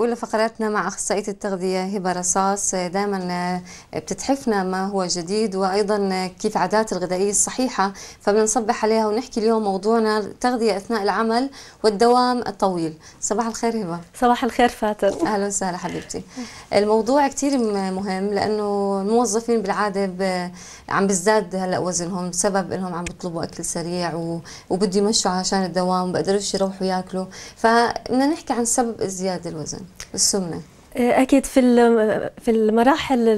الأولى فقراتنا مع أخصائية التغذية هبة رصاص. دائما بتتحفنا ما هو جديد وأيضا كيف عادات الغذائية الصحيحة، فبنصبح عليها ونحكي اليوم موضوعنا التغذية أثناء العمل والدوام الطويل. صباح الخير هبة. صباح الخير فاتن. أهلا وسهلا حبيبتي. الموضوع كتير مهم لأنه الموظفين بالعادة عم بيزداد هلا وزنهم بسبب انهم عم بيطلبوا اكل سريع وبده يمشوا عشان الدوام، بقدروش يروحوا ياكلوا، فبدنا نحكي عن سبب ازدياد الوزن، السمنه. اكيد في المراحل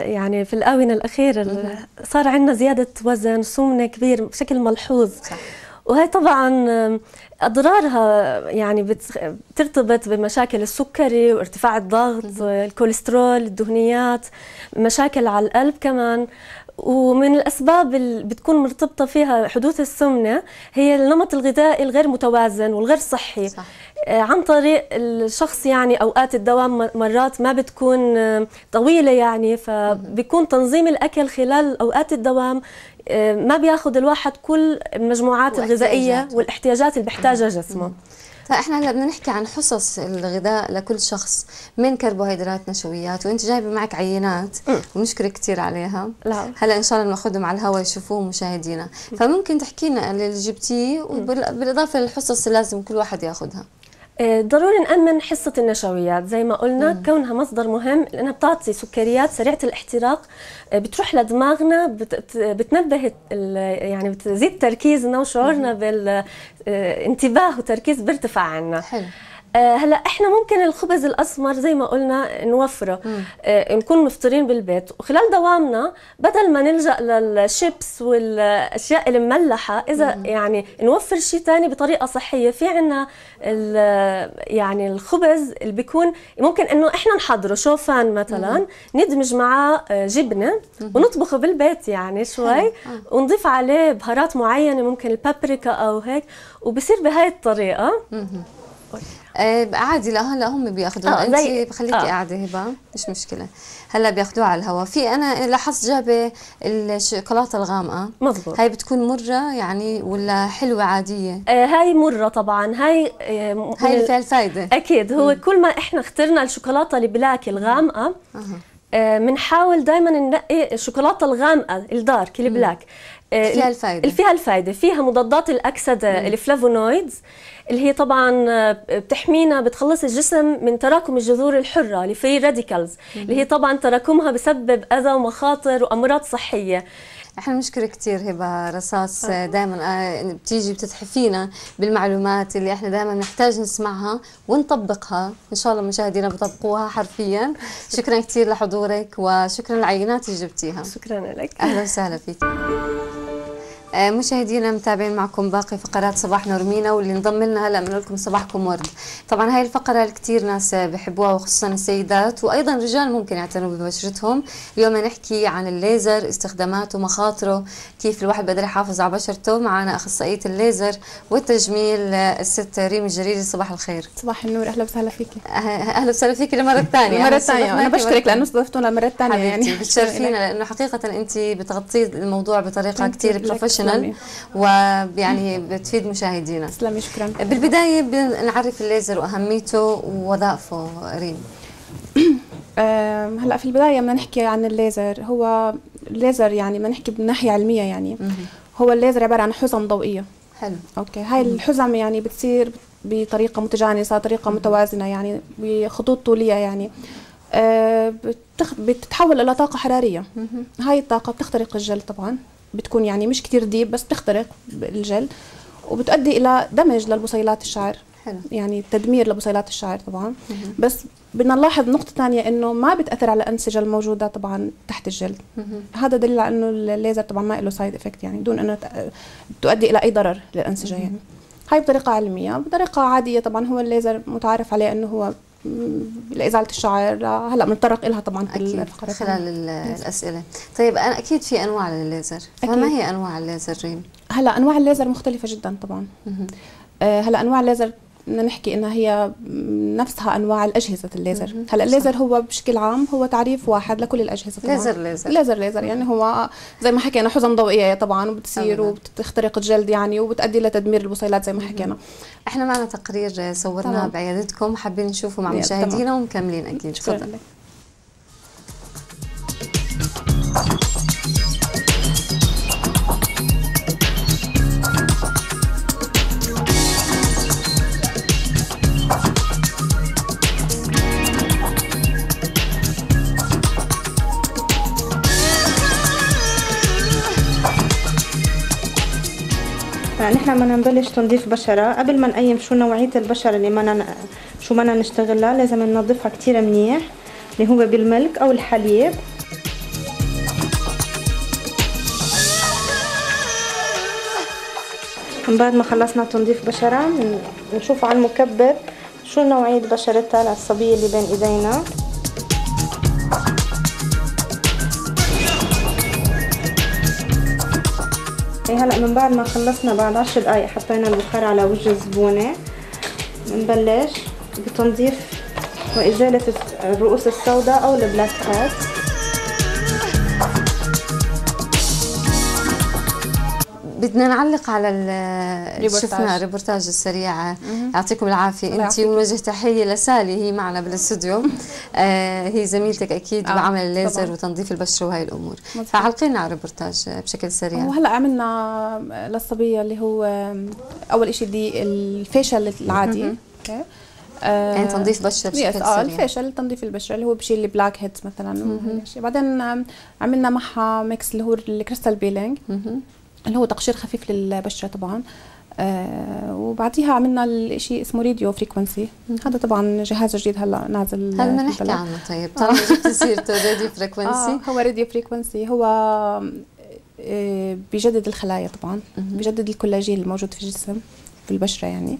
يعني في الاونه الاخيره صار عندنا زياده وزن، سمنه كبير بشكل ملحوظ. صح. وهي طبعا اضرارها يعني بترتبط بمشاكل السكري وارتفاع الضغط، الكوليسترول، الدهنيات، مشاكل على القلب كمان. ومن الأسباب اللي بتكون مرتبطة فيها حدوث السمنة هي النمط الغذائي الغير متوازن والغير صحي. صح. عن طريق الشخص يعني أوقات الدوام مرات ما بتكون طويلة، يعني فبيكون تنظيم الأكل خلال أوقات الدوام ما بياخذ الواحد كل المجموعات الغذائية والاحتياجات اللي بيحتاجها جسمه. فاحنا هلا بدنا نحكي عن حصص الغذاء لكل شخص من كربوهيدرات، نشويات، وانت جايبه معك عينات ونشكرك كثير عليها. لا. هلا ان شاء الله بناخذهم على الهواء يشوفوه مشاهدينا، فممكن تحكي لنا اللي جبتيه وبالاضافه للحصص اللي لازم كل واحد ياخذها. ضروري نأمن حصة النشويات زي ما قلنا، كونها مصدر مهم لأنها بتعطي سكريات سريعة الاحتراق، بتروح لدماغنا، بتنبه يعني بتزيد تركيزنا وشعورنا بالانتباه وتركيز بيرتفع عنا. حلو. هلا احنا ممكن الخبز الاسمر زي ما قلنا نوفره، نكون مفطرين بالبيت، وخلال دوامنا بدل ما نلجا للشيبس والاشياء المملحه، اذا يعني نوفر شيء ثاني بطريقه صحيه. في عنا يعني الخبز اللي بيكون ممكن انه احنا نحضره شوفان مثلا، ندمج معاه جبنه ونطبخه بالبيت يعني شوي، ونضيف عليه بهارات معينه ممكن البابريكا او هيك، وبصير بهاي الطريقه. عادي. لا هم بياخذوها، انت بخليكي قاعده هبه، مش مشكله. هلا بياخذوها على الهواء. في انا لاحظت جابه الشوكولاته الغامقه. مضبوط. هاي بتكون مره يعني ولا حلوه عاديه؟ هاي مره طبعا. هاي اللي فيها الفائده اكيد. هو كل ما احنا اخترنا الشوكولاته البلاك الغامقه، بنحاول دائما ننقي الشوكولاته الغامقه الدارك البلاك فيها الفائده. اللي فيها الفائده، فيها مضادات الاكسده الفلافونويدز اللي هي طبعا بتحمينا، بتخلص الجسم من تراكم الجذور الحره الفري راديكالز اللي هي طبعا تراكمها بسبب اذى ومخاطر وامراض صحيه. احنا بنشكرك كثير هبه رصاص، دائما بتيجي بتتحفينا بالمعلومات اللي احنا دائما نحتاج نسمعها ونطبقها. ان شاء الله مشاهدينا بيطبقوها حرفيا. شكرا كثير لحضورك وشكرا للعينات اللي جبتيها. شكرا لك. اهلا وسهلا فيك. مشاهدينا متابعين معكم باقي فقرات صباح نورمينا، واللي انضم لنا هلا بنقول لكم صباحكم ورد. طبعا هاي الفقره كثير ناس بحبوها وخصوصا السيدات، وايضا الرجال ممكن يعتنوا ببشرتهم. اليوم نحكي عن الليزر، استخداماته، مخاطره، كيف الواحد بقدر يحافظ على بشرته. معنا اخصائيه الليزر والتجميل الست ريم الجريري. صباح الخير. صباح النور، اهلا وسهلا فيكي. اهلا وسهلا فيكي للمره الثانيه. المره الثانيه انا بشكرك لانه استضفتونا المره الثانيه، يعني بتشرفينا لانه حقيقه انت بتغطي الموضوع بطريقه كثير بروفيشنال ويعني بتفيد مشاهدينا. تسلمي. شكرا. بالبدايه بنعرف الليزر واهميته ووظائفه ريم. هلا في البدايه بدنا نحكي عن الليزر. هو الليزر يعني بدنا نحكي من ناحيه علميه، يعني هو الليزر عباره عن حزم ضوئيه. حلو. اوكي. هاي الحزم يعني بتصير بطريقه متجانسه، طريقه متوازنه، يعني بخطوط طوليه، يعني بتتحول الى طاقه حراريه. هاي الطاقه بتخترق الجلد طبعا، بتكون يعني مش كتير ديب بس بتخترق الجلد، وبتؤدي الى دمج للبصيلات الشعر. حلو. يعني تدمير لبصيلات الشعر طبعا. بس بدنا نلاحظ نقطة ثانية، انه ما بتأثر على الأنسجة الموجودة طبعا تحت الجلد. هذا دليل على انه الليزر طبعا ما له سايد افكت، يعني دون انه تؤدي الى اي ضرر للأنسجة. يعني هاي بطريقة علمية. بطريقة عادية طبعا هو الليزر متعارف عليه انه هو لإزالة الشعر. هلا بنتطرق لها طبعا في الفقرات خلال الأسئلة. طيب أنا أكيد في أنواع للليزر، فما هي أنواع الليزر ريم؟ هلا أنواع الليزر مختلفة جدا طبعا. هلا أنواع الليزر بدنا نحكي انها هي نفسها انواع الاجهزه الليزر. هلا الليزر هو بشكل عام هو تعريف واحد لكل الاجهزه طبعا. ليزر يعني هو زي ما حكينا حزم ضوئيه طبعا، وبتصير وبتخترق الجلد يعني، وبتؤدي لتدمير البصيلات زي ما حكينا. احنا معنا تقرير صورناه بعيادتكم، حابين نشوفه مع مشاهدينا ومكملين اكيد. تفضل. نحن بدنا نبلش تنظيف بشرة. قبل ما نقيم شو نوعية البشرة اللي شو بدنا نشتغلها، لازم ننظفها كتير منيح، اللي هو بالملك أو الحليب. من بعد ما خلصنا تنظيف بشرة نشوف على المكبر شو نوعية بشرتها للصبية اللي بين إيدينا. هلا من بعد ما خلصنا بعد 10 دقايق حطينا البخار على وجه الزبونة، بنبلش بتنظيف وإزالة الرؤوس السوداء أو البلاك هات. بدنا نعلق على شفنا الريبورتاج السريع. يعطيكم العافيه. انت ونوجه تحيه لسالي، هي معنا بالاستوديو. هي زميلتك اكيد بعمل الليزر وتنظيف البشره وهي الامور. فعلقينا على الريبورتاج بشكل سريع. وهلا عملنا للصبيه اللي هو اول شيء دي الفيشل العادي. يعني تنظيف بشره بشكل سريع. الفيشل تنظيف البشره اللي هو بشيل البلاك هيدز مثلا وهيك. بعدين عملنا معها ميكس اللي هو الكريستال بيلينج اللي هو تقشير خفيف للبشره طبعا. وبعديها عملنا الشيء اسمه راديو فريكونسي. هذا طبعا جهاز جديد هلا نازل. هل بدنا نحكي عنه؟ طيب طالما جبت سيرته راديو فريكونسي. هو راديو فريكونسي هو بيجدد الخلايا طبعا، بيجدد الكولاجين الموجود في الجسم في البشره يعني.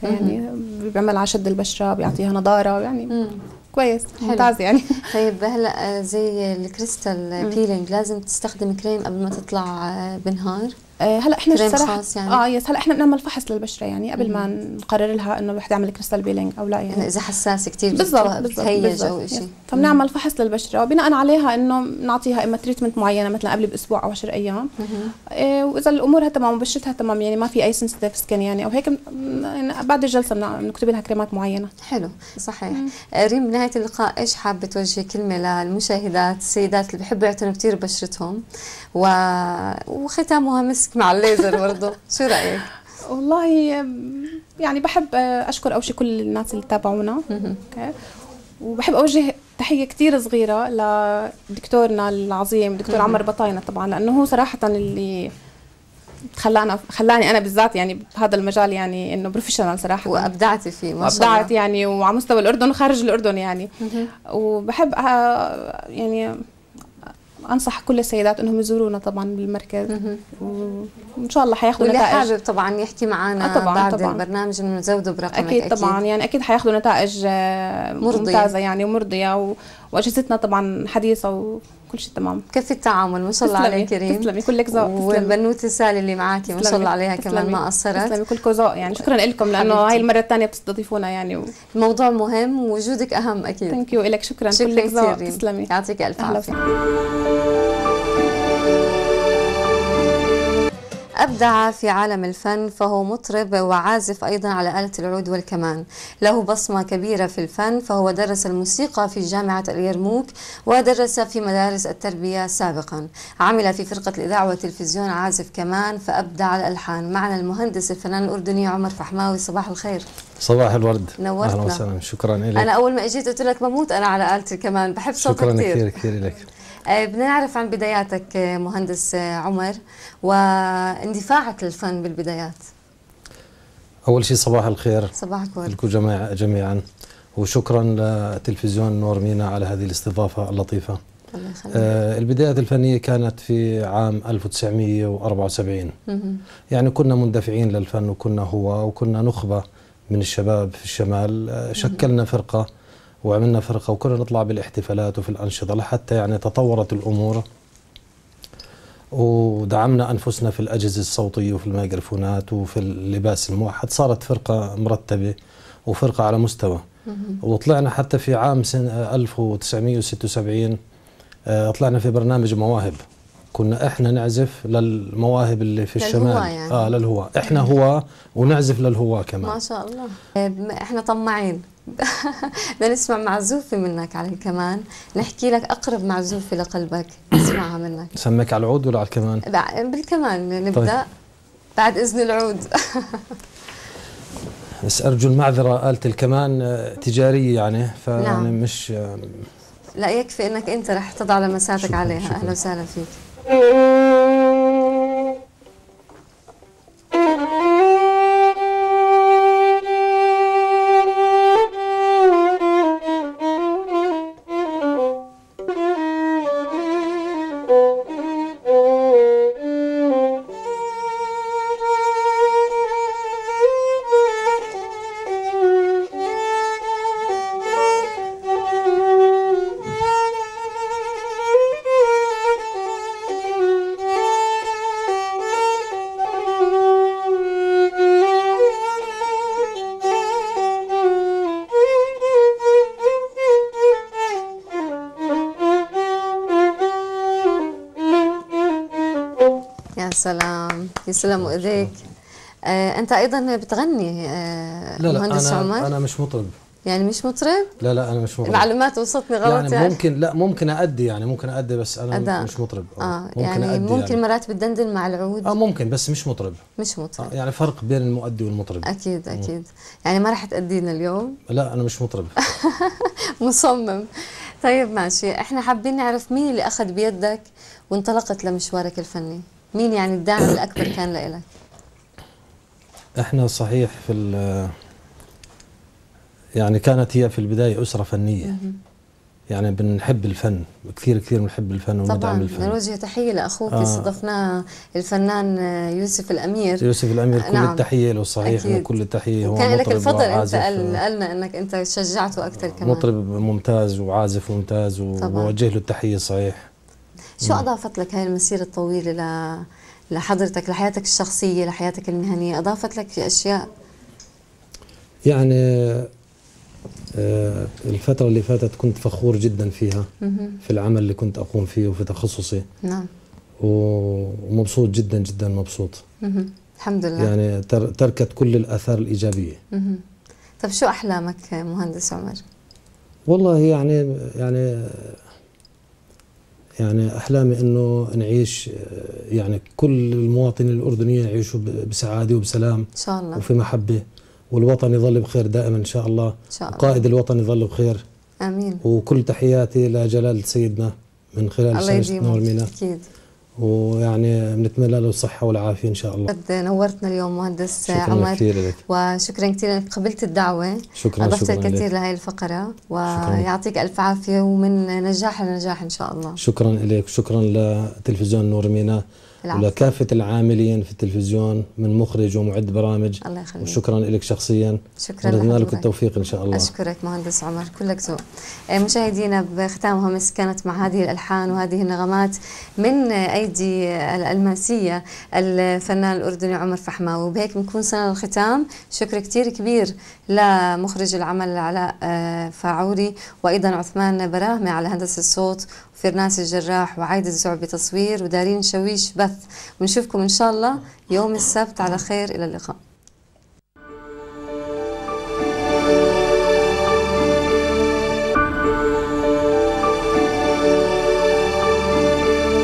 يعني بيعمل على شد البشره، بيعطيها نضاره يعني. كويس ممتاز يعني. طيب هلا زي الكريستال بيلينج لازم تستخدم كريم قبل ما تطلع بنهار؟ هلا احنا الصراحه يعني يس هلا احنا بنعمل فحص للبشره يعني قبل ما نقرر لها انه رح تعمل كريستال بيلينج او لا يعني اذا حساسه كثير بتهيج او شيء. فبنعمل فحص للبشره وبناء عليها انه بنعطيها اما تريتمنت معينه مثلا قبل باسبوع او 10 ايام. واذا الامورها تمام وبشرتها تمام يعني ما في اي سنسيتيف سكين يعني او هيك بعد الجلسه بنكتب لها كريمات معينه. حلو صحيح. ريم بنهايه اللقاء ايش حابه توجهي كلمه للمشاهدات السيدات اللي بحبوا يعتنوا كثير ببشرتهم وختامها مسك مع الليزر برضه، شو رايك؟ والله يعني بحب اشكر اول شيء كل الناس اللي تابعونا. اوكي. وبحب اوجه تحيه كثير صغيره لدكتورنا العظيم دكتور عمر بطاينه طبعا، لانه هو صراحه اللي خلاني انا بالذات يعني بهذا المجال يعني انه بروفيشنال صراحه، وابدعتي فيه ما شاء الله. وابدعت يعني وعلى مستوى الاردن وخارج الاردن يعني. وبحب يعني انصح كل السيدات انهم يزورونا طبعا بالمركز. وان شاء الله حياخذوا نتائج. واللي حابب طبعا يحكي معنا بعد البرنامج انه نزوده برقمك. اكيد طبعا يعني اكيد حياخذوا نتائج ممتازه يعني ومرضيه. واجهزتنا طبعا حديثه وكل شيء تمام. كيف التعامل ما شاء الله عليك ريم. تسلمي كلك ذوق. والبنوته سالي اللي معك ما شاء الله عليها كمان ما قصرت. تسلمي كلكم ذوق يعني. شكرا لكم لانه هاي المره الثانيه بتستضيفونا يعني الموضوع مهم ووجودك اهم اكيد. ثانك يو لك. شكرا كلك ذوق. تسلمي يعطيك الف عافيه. أبدع في عالم الفن، فهو مطرب وعازف أيضا على آلة العود والكمان. له بصمة كبيرة في الفن، فهو درس الموسيقى في جامعة اليرموك ودرس في مدارس التربية سابقا. عمل في فرقة الإذاعة والتلفزيون عازف كمان، فأبدع الألحان. معنا المهندس الفنان الأردني عمر فحماوي. صباح الخير. صباح الورد. نورتنا. أهلا وسهلا. شكرا لك. أنا أول ما أجيت قلت لك بموت أنا على آلة الكمان، بحب صوتك كثير. شكرا كثير لك. بدنا نعرف عن بداياتك مهندس عمر واندفاعك للفن بالبدايات. أول شيء صباح الخير. صباحك ورد لكم جميعا وشكرا لتلفزيون نور مينا على هذه الاستضافة اللطيفة. الله يخليك. البدايات الفنية كانت في عام 1974. يعني كنا مندفعين للفن وكنا نخبة من الشباب في الشمال. شكلنا فرقة وعملنا فرقة وكنا نطلع بالاحتفالات وفي الأنشطة لحتى يعني تطورت الأمور ودعمنا أنفسنا في الأجهزة الصوتية وفي الميكروفونات وفي اللباس الموحد، صارت فرقة مرتبة وفرقة على مستوى. وطلعنا حتى في عام سنة 1976 طلعنا في برنامج مواهب، كنا احنا نعزف للمواهب اللي في الشمال يعني. للهواة، احنا هواة ونعزف للهواة كمان. ما شاء الله. احنا طماعين. بدنا نسمع معزوفة منك على الكمان، نحكي لك أقرب معزوفة لقلبك نسمعها منك. سميك على العود ولا على الكمان؟ بالكمان نبدأ. طيب. بعد إذن العود. بس أرجو المعذرة، آلة الكمان تجارية يعني، فيعني نعم. مش لا يكفي إنك أنت رح تضع لمساتك عليها. شكرا. أهلا وسهلا فيك. سلام، يسلم ايديك. انت ايضا بتغني مهندس عمر؟ انا مش مطرب. يعني مش مطرب؟ لا انا مش مطرب. معلومات وصلتني غلط يعني ممكن، لا ممكن أأدي، يعني ممكن أأدي بس انا أداء. مش مطرب. ممكن يعني أأدي، ممكن يعني مرات بتدندن مع العود. ممكن بس مش مطرب. مش مطرب. يعني فرق بين المؤدي والمطرب. اكيد. يعني ما راح تأدينا اليوم؟ لا انا مش مطرب. مصمم. طيب ماشي، احنا حابين نعرف مين اللي اخذ بيدك وانطلقت لمشوارك الفني؟ مين يعني الداعم الأكبر كان لإلك؟ احنا صحيح يعني كانت هي في البداية أسرة فنية. يعني بنحب الفن كثير بنحب الفن وندعم الفن. طبعا نوجه تحية لأخوك استضفناه الفنان يوسف الأمير. كل نعم. التحية له صحيح، وكل التحية. هو كان لك الفضل، أنت قلنا أنك أنت شجعته أكثر كمان. مطرب ممتاز وعازف ممتاز، وبوجه له التحية صحيح. شو أضافت لك هاي المسيرة الطويلة لحضرتك، لحياتك الشخصية، لحياتك المهنية؟ أضافت لك أشياء؟ يعني الفترة اللي فاتت كنت فخور جدا فيها في العمل اللي كنت أقوم فيه وفي تخصصي. نعم. ومبسوط جدا مبسوط. الحمد لله. يعني تركت كل الآثار الإيجابية. طب شو أحلامك مهندس عمر؟ والله يعني أحلامي إنه نعيش، يعني كل المواطنين الأردنيين يعيشوا بسعادة وبسلام إن شاء الله، وفي محبة، والوطن يظل بخير دائما إن شاء الله. وقائد الوطن يظل بخير. آمين. وكل تحياتي لجلالة سيدنا من خلال شاشة نور مينا. أكيد. ويعني بنتمنى له الصحة والعافية إن شاء الله. نورتنا اليوم مهندس عمر. شكرا كثير لك. وشكرا كثير انك قبلت الدعوة. شكرا. أضفت الكثير لهي الفقرة، ويعطيك ألف عافية ومن نجاح لنجاح إن شاء الله. شكرا لك، شكرا لتلفزيون نور مينا ولكافة العاملين في التلفزيون من مخرج ومعد برامج. الله يخليك. وشكرا لك شخصيا. شكرا. نتمنى لك التوفيق إن شاء الله. أشكرك مهندس عمر، كلك ذوق. مشاهدينا بختامها مس كانت مع هذه الألحان وهذه النغمات من أيدي الألماسية الفنان الأردني عمر فحماوي، وبهيك بنكون صلنا للختام. شكر كتير كبير لمخرج العمل علاء فاعوري، وأيضا عثمان براهمي على هندسة الصوت، وفرناس الجراح، وعايد الزعبي تصوير، ودارين شويش بث. ونشوفكم إن شاء الله يوم السبت على خير. إلى اللقاء.